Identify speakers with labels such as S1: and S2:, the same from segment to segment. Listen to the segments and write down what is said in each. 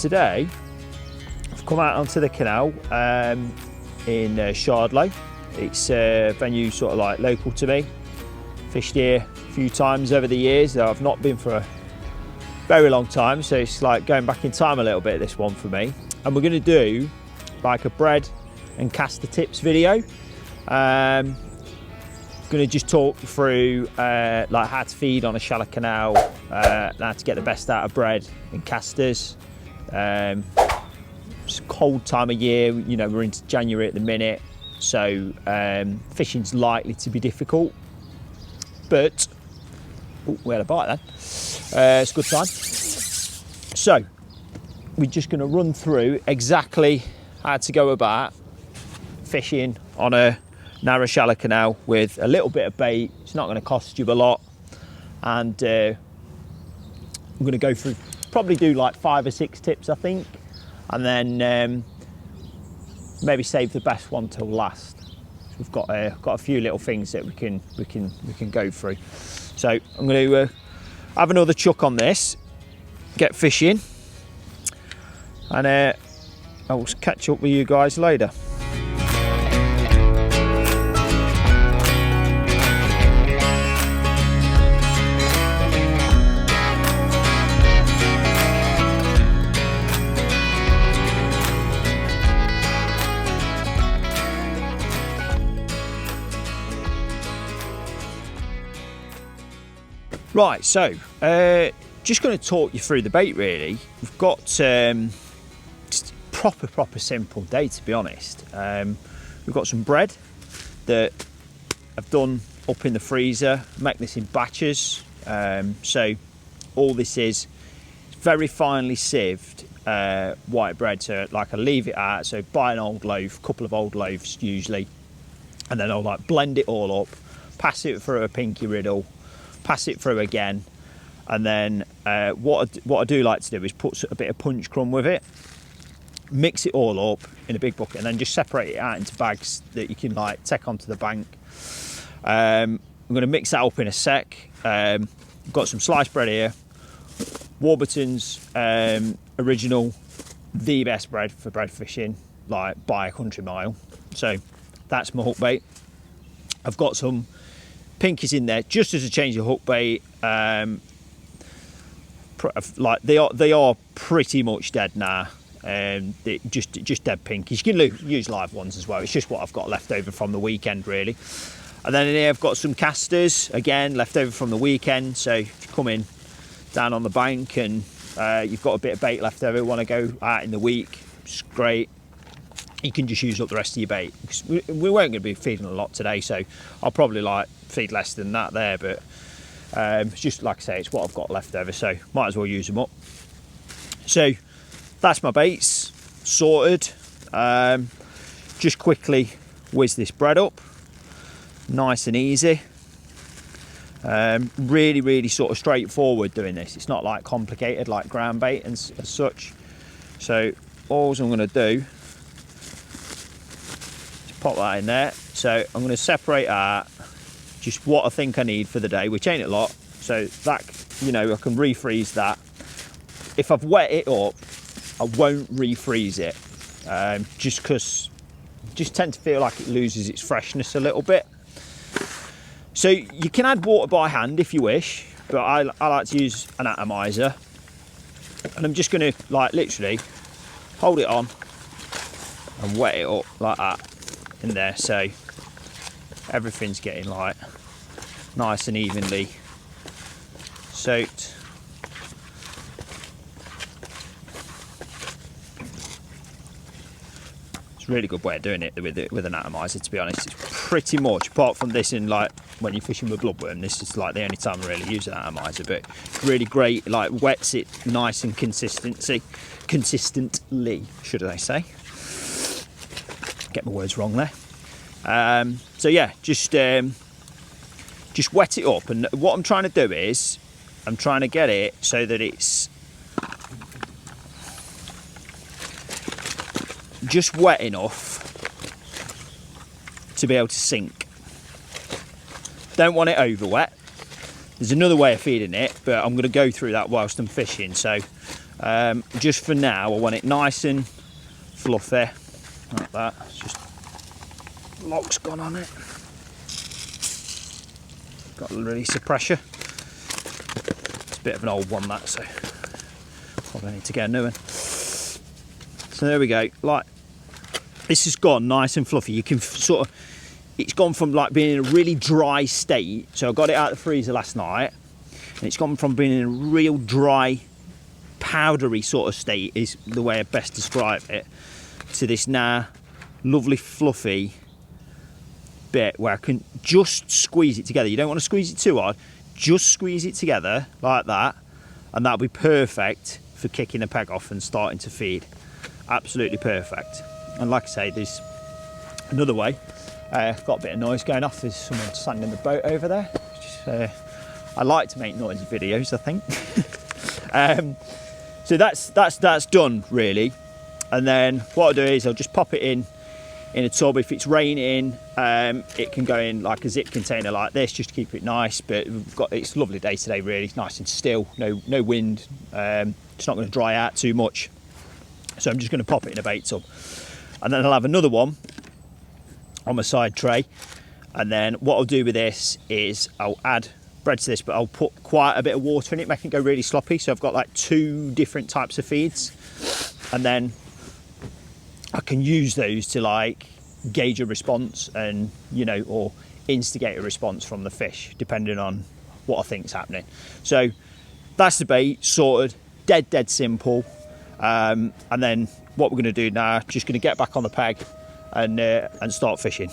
S1: today I've come out onto the canal in Shardlow. It's a venue sort of like local to me. Fished here a few times over the years, though I've not been for a very long time, so it's like going back in time a little bit, this one for me. And we're going to do like a bread and caster tips video. Going to just talk you through like how to feed on a shallow canal, how to get the best out of bread and casters. It's a cold time of year, you know, we're into January at the minute, so fishing's likely to be difficult, but we had a bite then. It's a good time. So we're just going to run through exactly how to go about fishing on a narrow shallow canal with a little bit of bait. It's not going to cost you a lot, and I'm going to go through, probably do like 5 or 6 tips I think, and then maybe save the best one till last. We've got a few little things that we can go through. So I'm going to have another chuck on this, get fishing, and I'll catch up with you guys later. Right, so just going to talk you through the bait really. We've got just proper simple day, to be honest. We've got some bread that I've done up in the freezer, make this in batches. So all this is very finely sieved white bread. So like I leave it out, so buy an old loaf, a couple of old loaves usually, and then I'll like blend it all up, pass it through a pinky riddle, pass it through again, and then what I do like to do is put a bit of punch crumb with it, mix it all up in a big bucket, and then just separate it out into bags that you can like take onto the bank. I'm going to mix that up in a sec. I've got some sliced bread here, Warburton's original, the best bread for bread fishing, like by a country mile. So that's my hook bait. I've got some pinkies in there just as a change of hook bait. Like they are pretty much dead now, just dead pinkies. You can use live ones as well. It's just what I've got left over from the weekend really. And then in here I've got some casters, again left over from the weekend. So if you come in down on the bank and you've got a bit of bait left over, want to go out in the week, it's great. You can just use up the rest of your bait, because we weren't going to be feeding a lot today, so I'll probably like feed less than that there, but it's just like I say, it's what I've got left over, so might as well use them up. So that's my baits sorted. Just quickly whiz this bread up, nice and easy. Really sort of straightforward doing this. It's not like complicated like ground bait and as such. So all I'm going to do, pop that in there. So I'm going to separate out just what I think I need for the day, which ain't a lot. So that, you know, I can refreeze that. If I've wet it up, I won't refreeze it, just because I just tend to feel like it loses its freshness a little bit. So you can add water by hand if you wish, but I like to use an atomizer, and I'm just going to like literally hold it on and wet it up like that in there, so everything's getting like nice and evenly soaked. It's a really good way of doing it with an atomizer, to be honest. It's pretty much, apart from this in like when you're fishing with bloodworm, this is like the only time I really use an atomizer, but really great, like wets it nice and consistently, should I say. Get my words wrong there. So yeah, just wet it up, and what I'm trying to do is I'm trying to get it so that it's just wet enough to be able to sink. Don't want it over wet. There's another way of feeding it, but I'm going to go through that whilst I'm fishing. So Just for now, I want it nice and fluffy, like that. It's just lock's gone on it. Got a release of pressure. It's a bit of an old one, that, so probably need to get a new one. So there we go. Like, this has gone nice and fluffy. You can sort of, it's gone from like being in a really dry state. So I got it out of the freezer last night, and it's gone from being in a real dry, powdery sort of state, is the way I best describe it, to this now lovely fluffy bit where I can just squeeze it together. You don't want to squeeze it too hard, just squeeze it together like that, and that'll be perfect for kicking the peg off and starting to feed. Absolutely perfect. And like I say, there's another way. I've got a bit of noise going off. There's someone standing in the boat over there. I like to make noisy videos, I think. So that's done really. And then what I'll do is I'll just pop it in a tub. If it's raining, it can go in like a zip container like this, just to keep it nice. But it's a lovely day today, really. It's nice and still, no wind. It's not going to dry out too much. So I'm just going to pop it in a bait tub. And then I'll have another one on my side tray. And then what I'll do with this is I'll add bread to this, but I'll put quite a bit of water in it, make it go really sloppy. So I've got like 2 different types of feeds. And then I can use those to like gauge a response and, or instigate a response from the fish, depending on what I think's happening. So that's the bait sorted, dead simple. And then what we're going to do now, just going to get back on the peg and start fishing.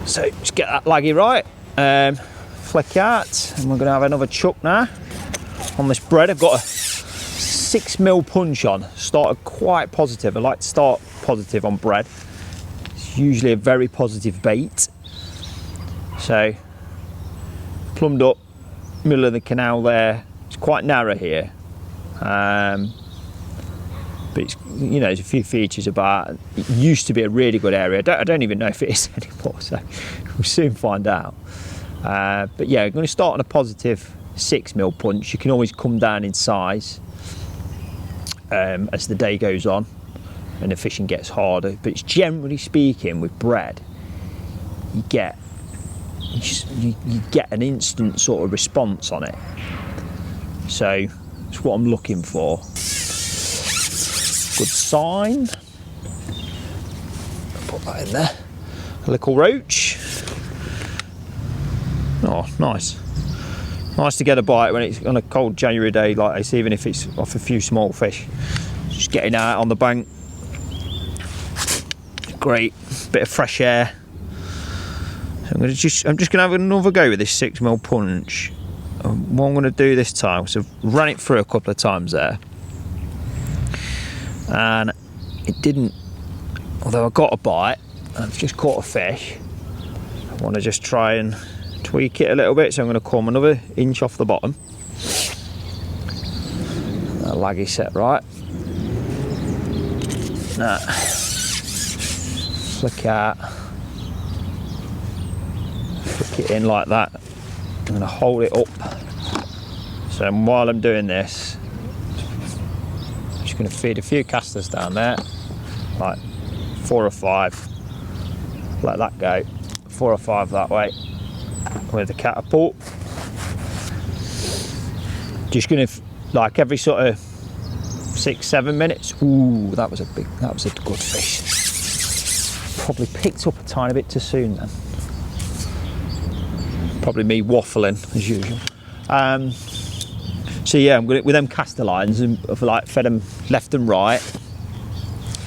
S1: So just get that laggy right, flick out, and we're going to have another chuck now on this bread. I've got a 6mm punch on. Started quite positive. I like to start positive on bread. It's usually a very positive bait. So plumbed up, middle of the canal there. It's quite narrow here, but it's, there's a few features about it. It used to be a really good area. I don't even know if it is anymore, so we'll soon find out. But yeah, I'm going to start on a positive 6mm punch. You can always come down in size as the day goes on and the fishing gets harder. But it's generally speaking, with bread, you get an instant sort of response on it. So it's what I'm looking for. Good sign. Put that in there. A little roach. Oh, nice. Nice to get a bite when it's on a cold January day like this, even if it's off a few small fish. Just getting out on the bank. Great. Bit of fresh air. So I'm just going to have another go with this 6mm punch. What I'm going to do this time, so I've run it through a couple of times there. And it didn't, although I got a bite, I've just caught a fish. I want to just try and tweak it a little bit, so I'm going to come another inch off the bottom. That laggy set right. Now, flick out, flick it in like that. I'm going to hold it up. So while I'm doing this, I'm just going to feed a few casters down there, like 4 or 5. Let that go. 4 or 5 that way with the catapult. Just going to, like, every sort of 6-7 minutes. Ooh, that was a good fish. Probably picked up a tiny bit too soon then. Probably me waffling as usual. So yeah, I'm going with them caster lines, and I've like fed them left and right,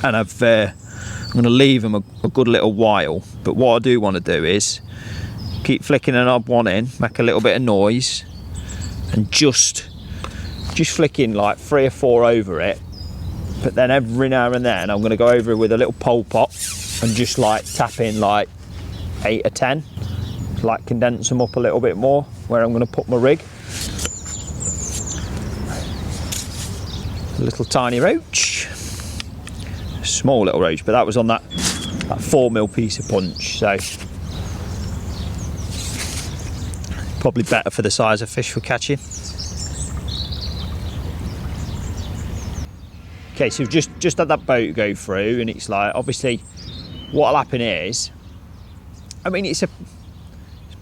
S1: and I'm going to leave them a good little while. But what I do want to do is keep flicking an odd one in, make a little bit of noise, and just flicking like 3 or 4 over it. But then every now and then I'm going to go over it with a little pole pot and just like tap in like 8 or 10, to like condense them up a little bit more where I'm going to put my rig. A little tiny roach. Small little roach, but that was on that 4mm piece of punch, so probably better for the size of fish we're catching. Okay, so we've just had that boat go through, and it's like, obviously what'll happen is, I mean, it's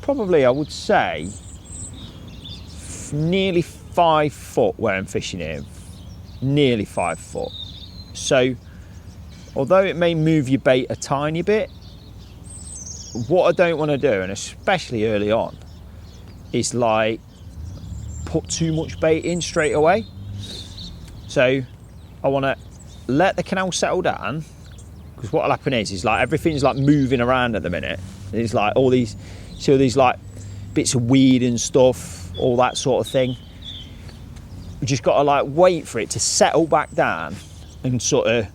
S1: probably, I would say, nearly 5 foot where I'm fishing here, nearly 5 foot. So although it may move your bait a tiny bit, what I don't want to do, and especially early on, is like put too much bait in straight away. So I want to let the canal settle down, because what'll happen is like everything's like moving around at the minute. It's like all these like bits of weed and stuff, all that sort of thing. We just got to like wait for it to settle back down and sort of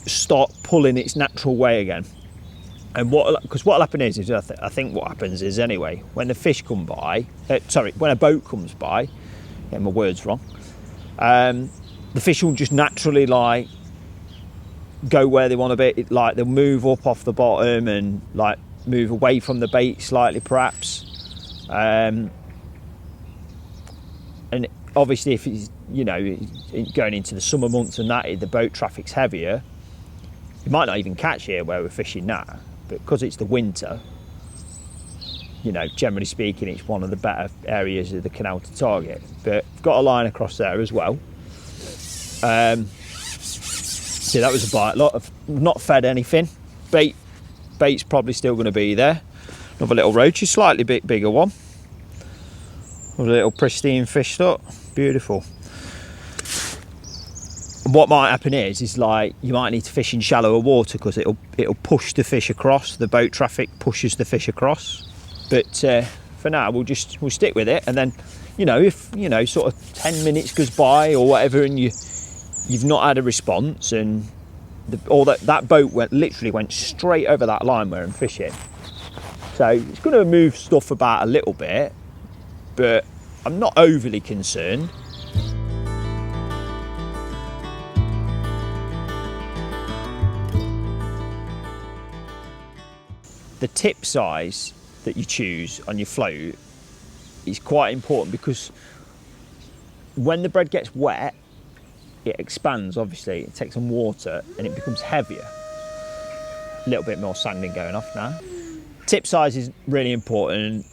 S1: start pulling its natural way again. And because what'll happen is I think what happens is, anyway, when the fish come by, when a boat comes by, get my words wrong, the fish will just naturally like go where they want to be. Like they'll move up off the bottom and like move away from the bait slightly, perhaps. And obviously, if it's, you know, going into the summer months and that, the boat traffic's heavier, you might not even catch here where we're fishing now. But because it's the winter, you know, generally speaking, it's one of the better areas of the canal to target. But I've got a line across there as well. See, that was a bite. I've not fed anything. Bait's probably still going to be there. Another little roach, a slightly bit bigger one. With a little pristine fish stock. Beautiful. And what might happen is like you might need to fish in shallower water, because it'll push the fish across. The boat traffic pushes the fish across. But for now, we'll stick with it. And then, you know, if, you know, sort of 10 minutes goes by or whatever, and you've not had a response, and that boat literally went straight over that line where I'm fishing. So it's going to move stuff about a little bit, but I'm not overly concerned. The tip size that you choose on your float is quite important, because when the bread gets wet, it expands, obviously, it takes on water and it becomes heavier. A little bit more sanding going off now. Tip size is really important.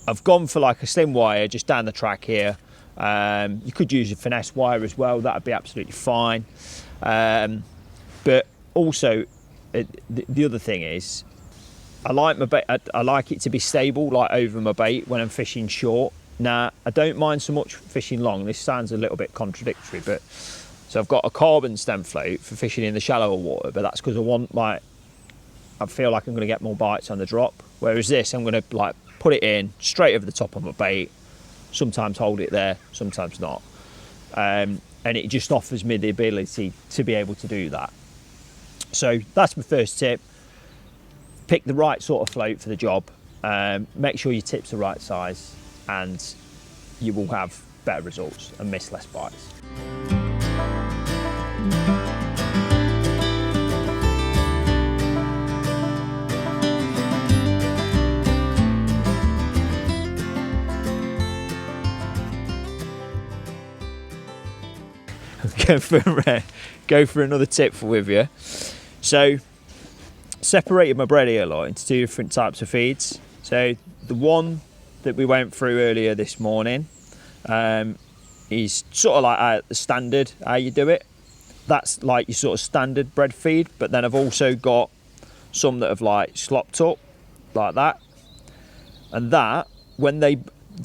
S1: I've gone for like a slim wire just down the track here. You could use a finesse wire as well, that'd be absolutely fine. But also, the other thing is, I like my bait. I like it to be stable, like over my bait when I'm fishing short. Now, I don't mind so much fishing long. This sounds a little bit contradictory, but so I've got a carbon stem float for fishing in the shallower water, but that's because I feel like I'm going to get more bites on the drop. Whereas this, I'm going to like put it in straight over the top of my bait. Sometimes hold it there, sometimes not, and it just offers me the ability to be able to do that. So that's my first tip. Pick the right sort of float for the job. Make sure your tip's the right size, and you will have better results and miss less bites. Go for another tip with you. So, separated my bread here into 2 different types of feeds. So the one that we went through earlier this morning is sort of like the standard how you do it. That's like your sort of standard bread feed, but then I've also got some that have like slopped up like that, and that when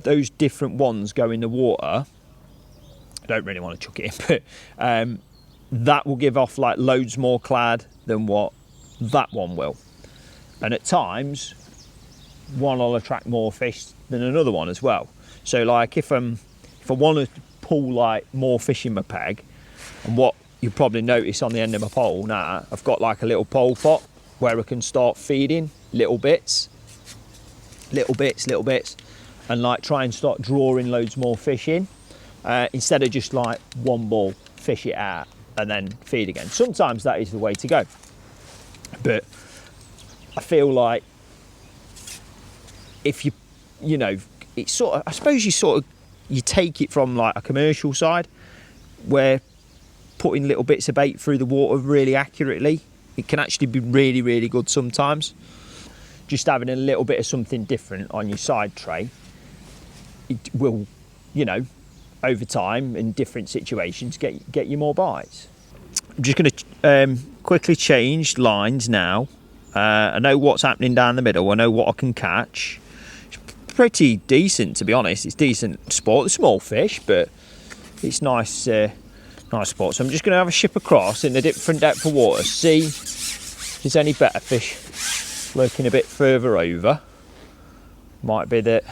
S1: those different ones go in the water, I don't really want to chuck it in, but that will give off like loads more clad than what that one will. And at times, one will attract more fish than another one as well. So like if I want to pull like more fish in my peg, and what you probably notice on the end of my pole now, I've got like a little pole pot where I can start feeding little bits, and like try and start drawing loads more fish in. instead of just like one ball, fish it out and then feed again. Sometimes that is the way to go, but I feel like if you know, it's sort of, I suppose you take it from like a commercial side where putting little bits of bait through the water really accurately, it can actually be really, really good sometimes. Just having a little bit of something different on your side tray, it will, you know, over time in different situations get you more bites. I'm just going to quickly change lines now. I know what's happening down the middle. I know what I can catch. It's pretty decent, to be honest. It's decent sport. It's small fish, but it's nice, nice sport. So I'm just going to have a ship across in a different depth of water, see if there's any better fish lurking a bit further over. Might be that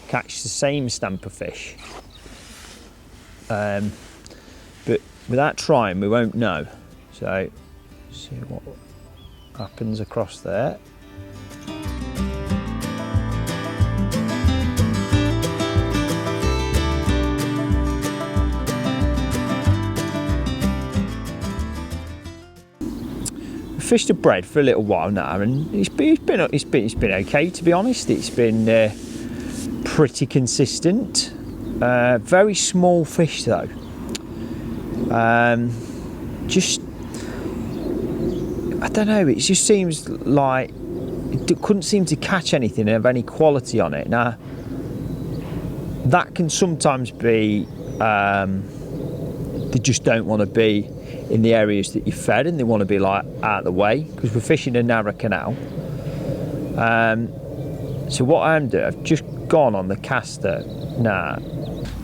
S1: catch the same stamp of fish, but without trying we won't know. So see what happens across there. Fished a bread for a little while now, and it's been okay, to be honest. It's been pretty consistent. Very small fish though. Just, I don't know, it just seems like it couldn't seem to catch anything of any quality on it. Now that can sometimes be they just don't want to be in the areas that you're fed, and they want to be like out of the way, because we're fishing a narrow canal. So what I'm doing, I've just gone on the caster now,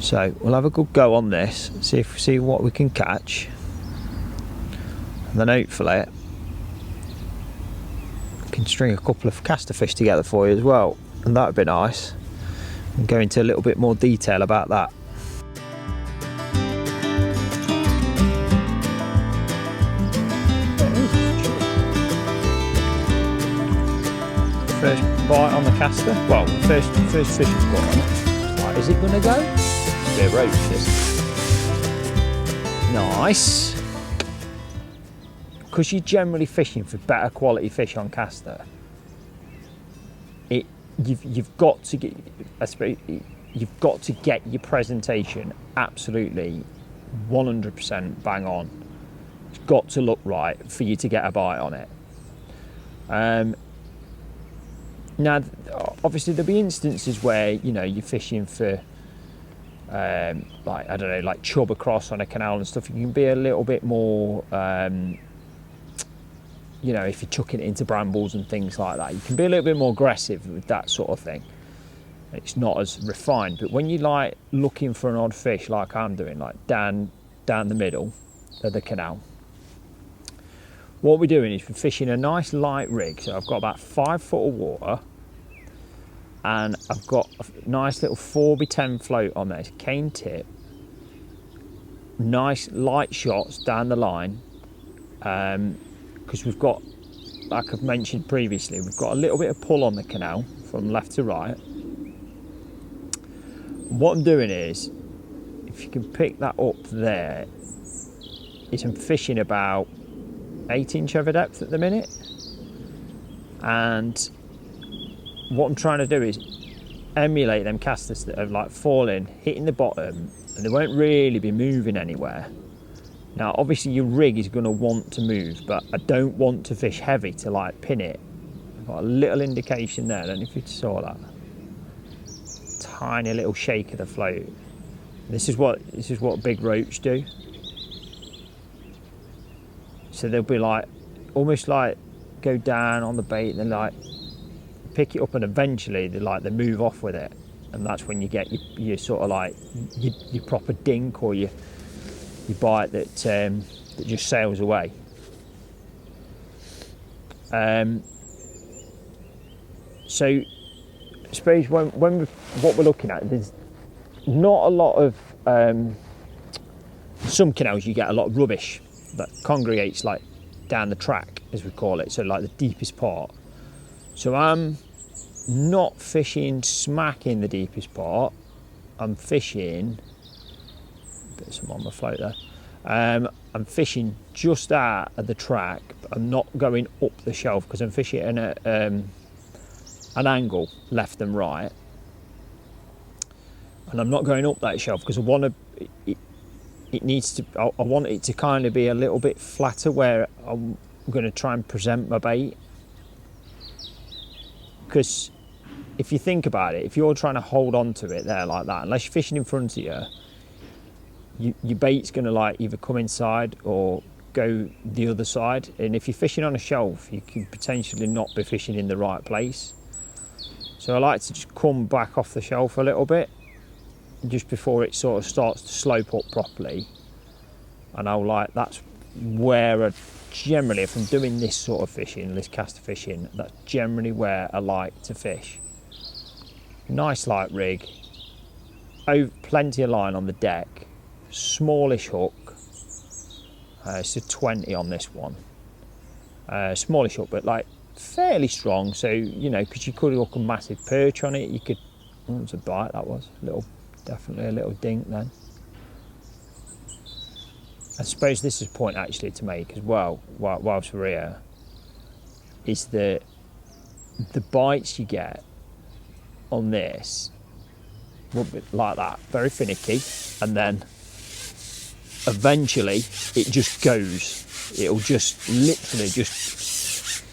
S1: so we'll have a good go on this, see what we can catch, and then hopefully I can string a couple of caster fish together for you as well, and that would be nice, and go into a little bit more detail about that. First bite on the caster. Well, first fish we've got on it. Like, is it going to go? It's a bit of roach, this. Nice. Because you're generally fishing for better quality fish on caster, you've got to get your presentation absolutely 100% bang on. It's got to look right for you to get a bite on it. Now, obviously, there'll be instances where, you know, you're fishing for, like, I don't know, like chub across on a canal and stuff. You can be a little bit more, you know, if you're chucking it into brambles and things like that, you can be a little bit more aggressive with that sort of thing. It's not as refined. But when you're like looking for an odd fish, like I'm doing, like down the middle of the canal, what we're doing is we're fishing a nice light rig. So I've got about 5 foot of water, and I've got a nice little 4x10 float on there, it's a cane tip, nice light shots down the line, because we've got, like I've mentioned previously, we've got a little bit of pull on the canal from left to right. What I'm doing is, if you can pick that up there, is I'm fishing about 8-inch over depth at the minute, and what I'm trying to do is emulate them casters that are like falling, hitting the bottom, and they won't really be moving anywhere. Now obviously your rig is going to want to move, but I don't want to fish heavy to like pin it. I've got a little indication there, I don't know if you saw that. Tiny little shake of the float. This is what big roach do. So they'll be like, almost like go down on the bait and then like pick it up, and eventually they move off with it, and that's when you get your sort of like your proper dink or your bite that just sails away. So I suppose what we're looking at, there's not a lot of some canals you get a lot of rubbish that congregates like down the track, as we call it, so like the deepest part. So I'm not fishing smack in the deepest part, I'm fishing bit of some on the float there. I'm fishing just out of the track. I'm not going up the shelf because I'm fishing at an angle left and right, and I'm not going up that shelf because I want to. It needs to. I want it to kind of be a little bit flatter where I'm going to try and present my bait. Because if you think about it, if you're trying to hold on to it there like that, unless you're fishing in front of you, your bait's going to like either come inside or go the other side. And if you're fishing on a shelf, you can potentially not be fishing in the right place. So I like to just come back off the shelf a little bit just before it sort of starts to slope up properly. And I'll like, that's where I generally, if I'm doing this sort of fishing, this caster fishing, that's generally where I like to fish. Nice light rig, plenty of line on the deck, smallish hook, it's a 20 on this one, smallish hook but like fairly strong, so you know, because you could hook a massive perch on it, you could, oh, it was a bite, that was a little, definitely a little dink then. I suppose this is a point actually to make as well, whilst we're here, is that the bites you get on this will be like that, very finicky, and then eventually it just goes. It'll just literally just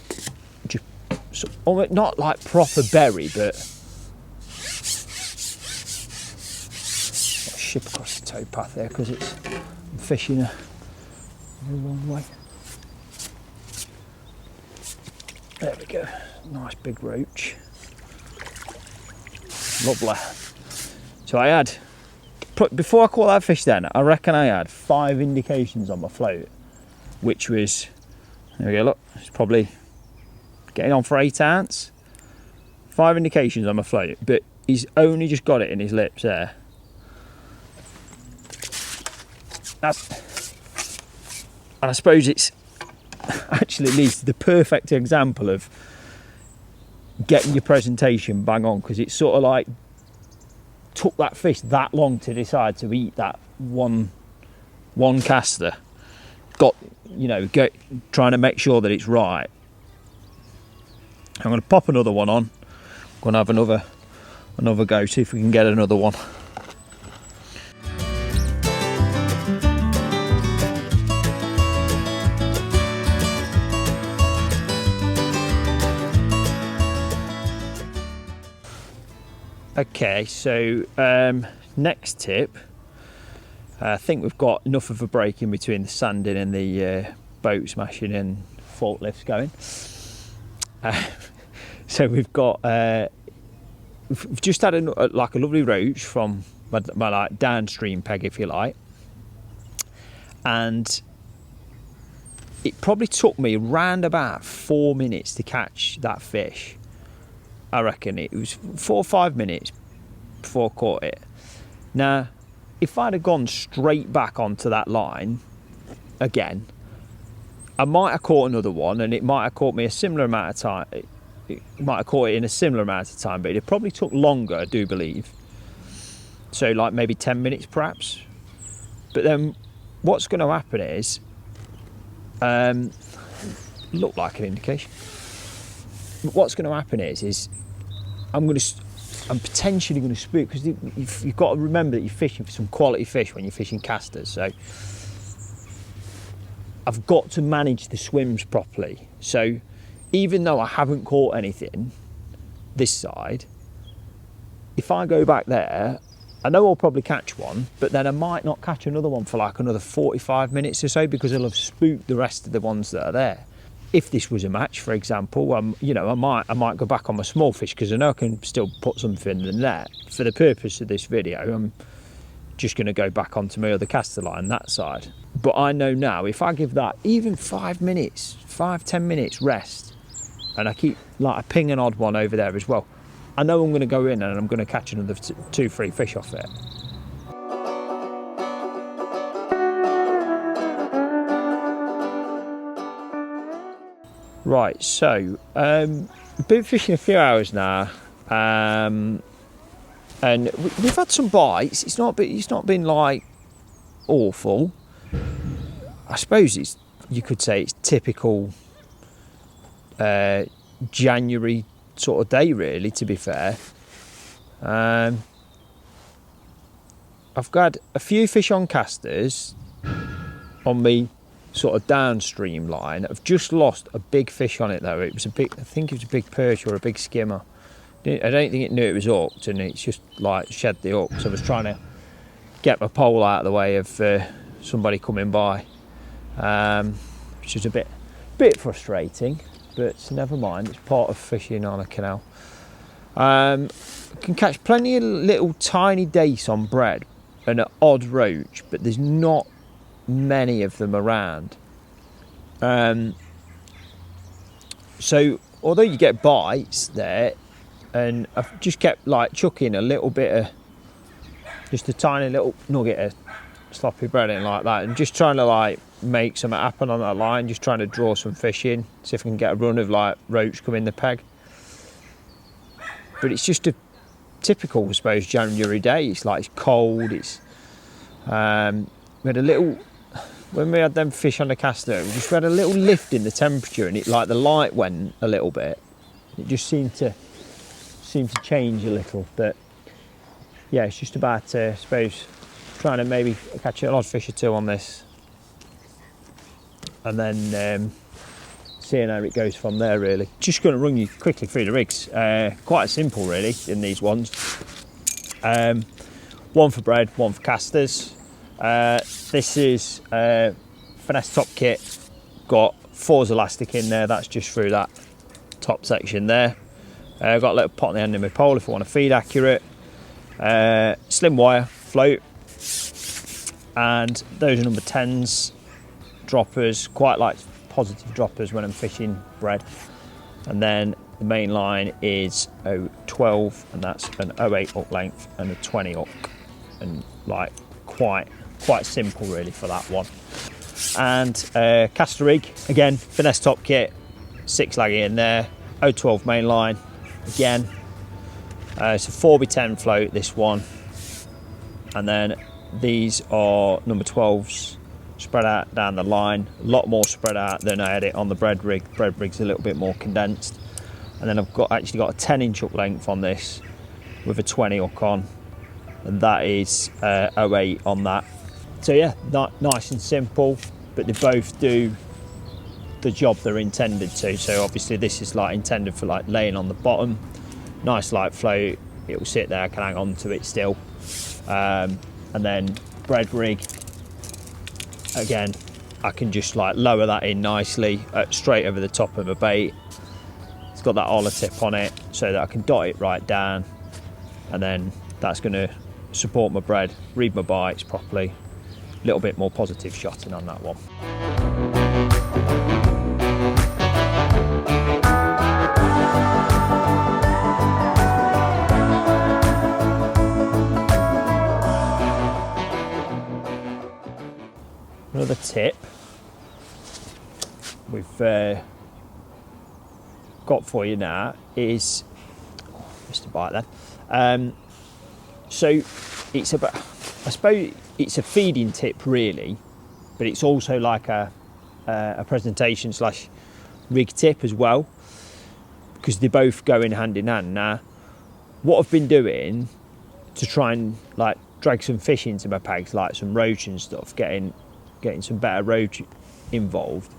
S1: not like proper berry, but I'll ship across the towpath there because it's fishing the wrong way. There we go, nice big roach. Lovely. So I had, before I caught that fish then, I reckon I had 5 indications on my float, which was, there we go, look, it's probably getting on for 8 ounce. 5 indications on my float, but he's only just got it in his lips there. And I suppose it's actually at least the perfect example of getting your presentation bang on, because it's sort of like took that fish that long to decide to eat that one caster. Got, you know, trying to make sure that it's right. I'm going to pop another one on. I'm going to have another go, see if we can get another one. Okay, so next tip, I think we've got enough of a break in between the sanding and the boat smashing and forklifts going. So we've got, we've just had like a lovely roach from my like downstream peg, if you like, and it probably took me around about 4 minutes to catch that fish. I reckon it was 4 or 5 minutes before I caught it. Now, if I'd have gone straight back onto that line again, I might have caught another one, and it might have caught me a similar amount of time. It might have caught it in a similar amount of time, but it probably took longer, I do believe. So like maybe 10 minutes perhaps. But then what's going to happen is, look like an indication. What's going to happen is I'm potentially going to spook, because you've got to remember that you're fishing for some quality fish when you're fishing casters. So I've got to manage the swims properly. So even though I haven't caught anything this side, if I go back there, I know I'll probably catch one, but then I might not catch another one for like another 45 minutes or so, because I'll have spooked the rest of the ones that are there. If this was a match, for example, you know, I might go back on my small fish, because I know I can still put something in the net. For the purpose of this video, I'm just going to go back onto my other caster line that side. But I know now, if I give that even 5 minutes, 5-10 minutes rest, and I keep like a ping an odd one over there as well, I know I'm going to go in and I'm going to catch another 2-3 fish off it. Right, so I've been fishing a few hours now, and we've had some bites. It's not been like awful. I suppose you could say it's typical January sort of day, really, to be fair. I've got a few fish on casters on me sort of downstream line. I've just lost a big fish on it though. I think it was a big perch or a big skimmer. I don't think it knew it was hooked, and it's just like shed the hook. So I was trying to get my pole out of the way of somebody coming by, which is a bit frustrating, but never mind. It's part of fishing on a canal. I can catch plenty of little tiny dace on bread and an odd roach, but there's not many of them around. So although you get bites there, and I've just kept like chucking a little bit of, just a tiny little nugget of sloppy bread in like that, and just trying to like make something happen on that line, just trying to draw some fish in, see if I can get a run of like roach come in the peg. But it's just a typical, I suppose, January day. It's like, it's cold, it's we had a little, when we had them fish on the caster, we just had a little lift in the temperature, and it, like, the light went a little bit. It just seemed to change a little. But yeah, it's just about I suppose trying to maybe catch an odd fish or two on this, and then seeing how it goes from there, really. Just going to run you quickly through the rigs. Quite simple, really, in these ones. One for bread, one for casters. This is finesse top kit. Got 4's elastic in there. That's just through that top section there. I've got a little pot on the end of my pole if I want to feed accurate. Slim wire float, and those are number 10s droppers. Quite like positive droppers when I'm fishing bread. And then the main line is 012, and that's an 08 hook length and a 20 hook, and like quite simple really for that one. And caster rig, again, finesse top kit, 6 laggy in there, 012 main line again. It's a 4x10 float, this one, and then these are number 12s spread out down the line, a lot more spread out than I had it on the bread rig. The bread rig's a little bit more condensed. And then I've actually got a 10-inch hook length on this with a 20 hook on, and that is 08 on that. So yeah, nice and simple, but they both do the job they're intended to. So obviously this is like intended for like laying on the bottom, nice light float, it will sit there, I can hang on to it still. And then bread rig, again, I can just like lower that in nicely straight over the top of a bait. It's got that ollie tip on it so that I can dot it right down, and then that's going to support my bread, read my bites properly. A little bit more positive shotting on that one. Another tip we've got for you now is, missed a bite then. So it's about, I suppose it's a feeding tip really, but it's also like a presentation / rig tip as well, because they both go in hand. Now, what I've been doing to try and like drag some fish into my pegs, like some roach and stuff, getting some better roach involved,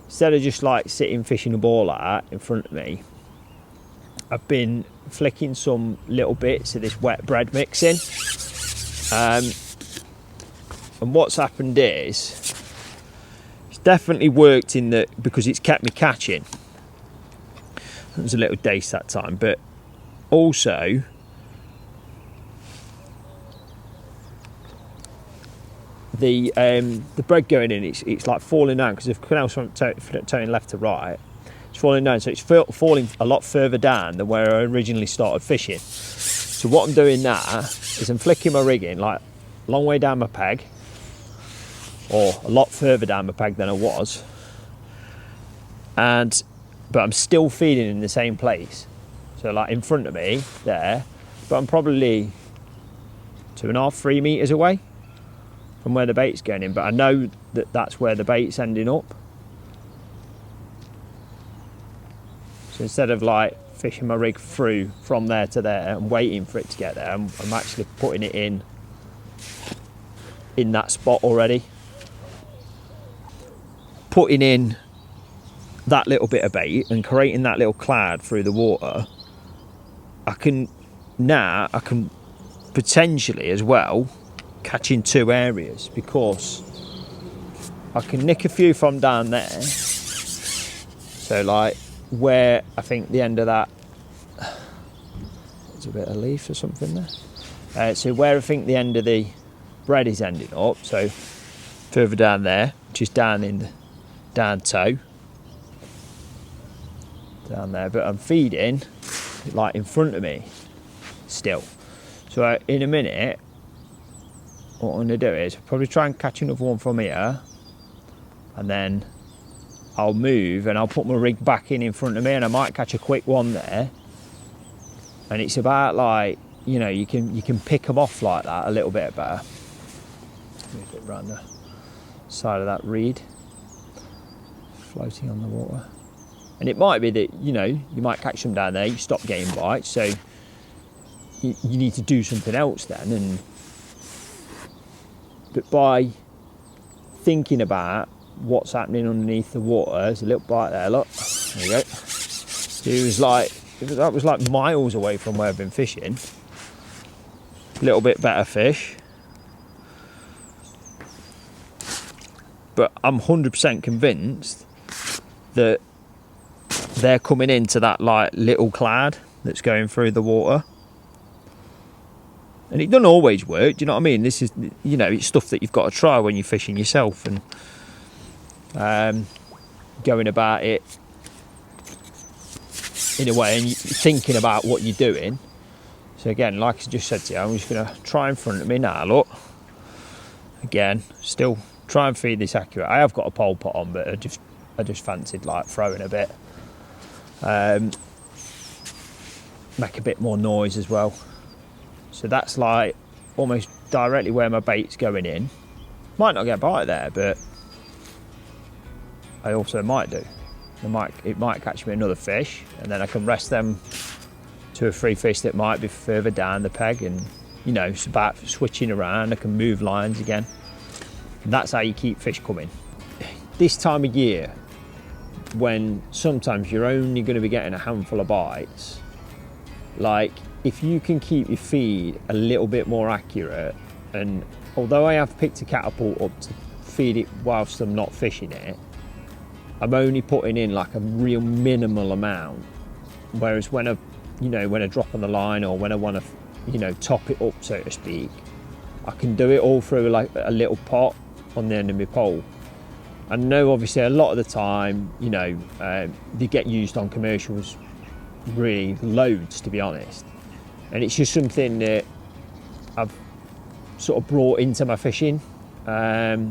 S1: instead of just like sitting fishing a ball out in front of me, I've been flicking some little bits of this wet bread mix in. And what's happened is, it's definitely worked in that, because it's kept me catching. It was a little dace that time, but also the bread going in, it's like falling down, because the canal's turning left to right. It's falling down, so it's falling a lot further down than where I originally started fishing. So what I'm doing now is I'm flicking my rig in like a long way down my peg, or a lot further down my peg than I was, but I'm still feeding in the same place. So like in front of me there, but I'm probably 2.5–3 meters away. from where the bait's going in, but I know that that's where the bait's ending up. So instead of like fishing my rig through from there to there and waiting for it to get there, I'm actually putting it in that spot already. Putting in that little bit of bait and creating that little cloud through the water, I can potentially as well catch in two areas, because I can nick a few from down there. So like where I think the end of that, there's a bit of leaf or something there. So where I think the end of the bread is ending up, so further down there, which is down in the down toe, down there, but I'm feeding like in front of me still. So in a minute, what I'm going to do is probably try and catch another one from here, and then I'll move and I'll put my rig back in front of me, and I might catch a quick one there. And it's about like, you know, you can pick them off like that a little bit better. Move it around the side of that reed, floating on the water. And it might be that, you know, you might catch them down there, you stop getting bites, so you need to do something else then. But by thinking about what's happening underneath the water, there's a little bite there, look, there you go. That was like miles away from where I've been fishing. A little bit better fish. But I'm 100% convinced that they're coming into that like little cloud that's going through the water. And it doesn't always work, do you know what I mean? This is, you know, it's stuff that you've got to try when you're fishing yourself, and going about it in a way and you're thinking about what you're doing. So again, like I just said to you, I'm just going to try in front of me now, look. Again, still try and feed this accurate. I have got a pole pot on, but I just fancied like throwing a bit. Make a bit more noise as well. So that's like almost directly where my bait's going in. Might not get a bite there, but I also might do. It might catch me another fish, and then I can rest them to a free fish that might be further down the peg, and you know, it's about switching around. I can move lines again. And that's how you keep fish coming. This time of year, when sometimes you're only going to be getting a handful of bites, like if you can keep your feed a little bit more accurate, and although I have picked a catapult up to feed it whilst I'm not fishing it, I'm only putting in like a real minimal amount. Whereas when I drop on the line, or when I want to, you know, top it up, so to speak, I can do it all through like a little pot on the end of my pole. I know obviously a lot of the time, you know, they get used on commercials really loads, to be honest. And it's just something that I've sort of brought into my fishing. So I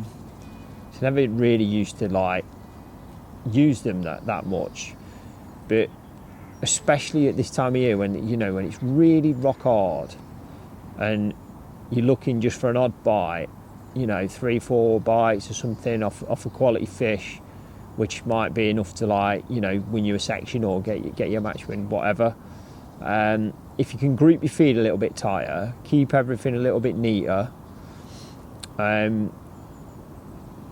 S1: never really used to like use them that much, but especially at this time of year when, you know, when it's really rock hard and you're looking just for an odd bite, you know, 3-4 bites or something off a quality fish, which might be enough to, like, you know, win you a section or get your match win, whatever. If you can group your feed a little bit tighter, keep everything a little bit neater,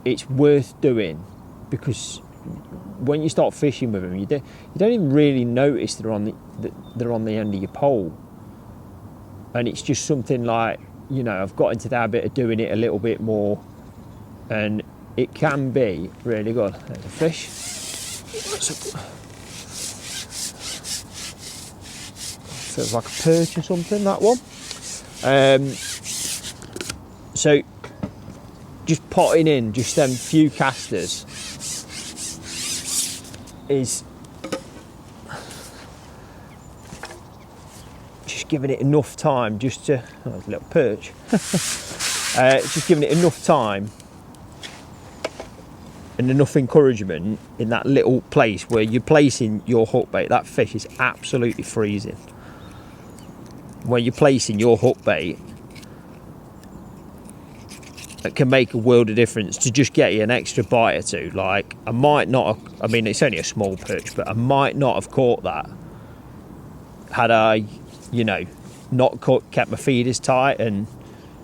S1: it's worth doing, because when you start fishing with them, you don't even really notice they're on the end of your pole, and it's just something like, you know, I've got into the habit of doing it a little bit more, and it can be really good. There's a fish. Feels like a perch or something, that one. So just potting in just them few casters is just giving it enough time just to, oh, there's a little perch. Just giving it enough time and enough encouragement in that little place where you're placing your hook bait. That fish is absolutely freezing. Where you're placing your hook bait, that can make a world of difference to just get you an extra bite or two. Like, I might not have, I mean, it's only a small perch, but I might not have caught that had I, you know, not kept my feeders tight and,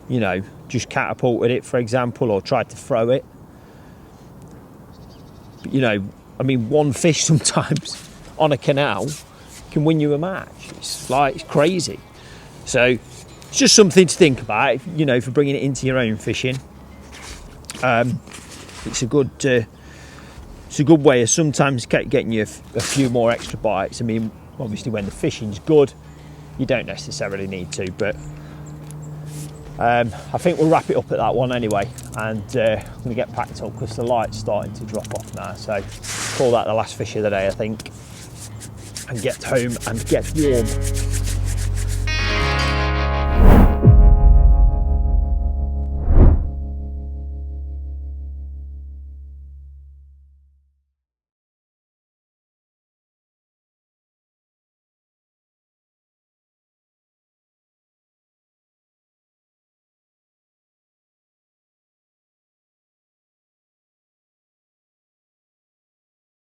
S1: you know, just catapulted it, for example, or tried to throw it. But, you know, I mean, one fish sometimes on a canal can win you a match. It's like, it's crazy. So it's just something to think about, you know, for bringing it into your own fishing. It's a good way of sometimes getting you a few more extra bites. I mean, obviously when the fishing's good, you don't necessarily need to, but I think we'll wrap it up at that one anyway, and I'm going to get packed up because the light's starting to drop off now, so call that the last fish of the day, I think, and get home and get warm.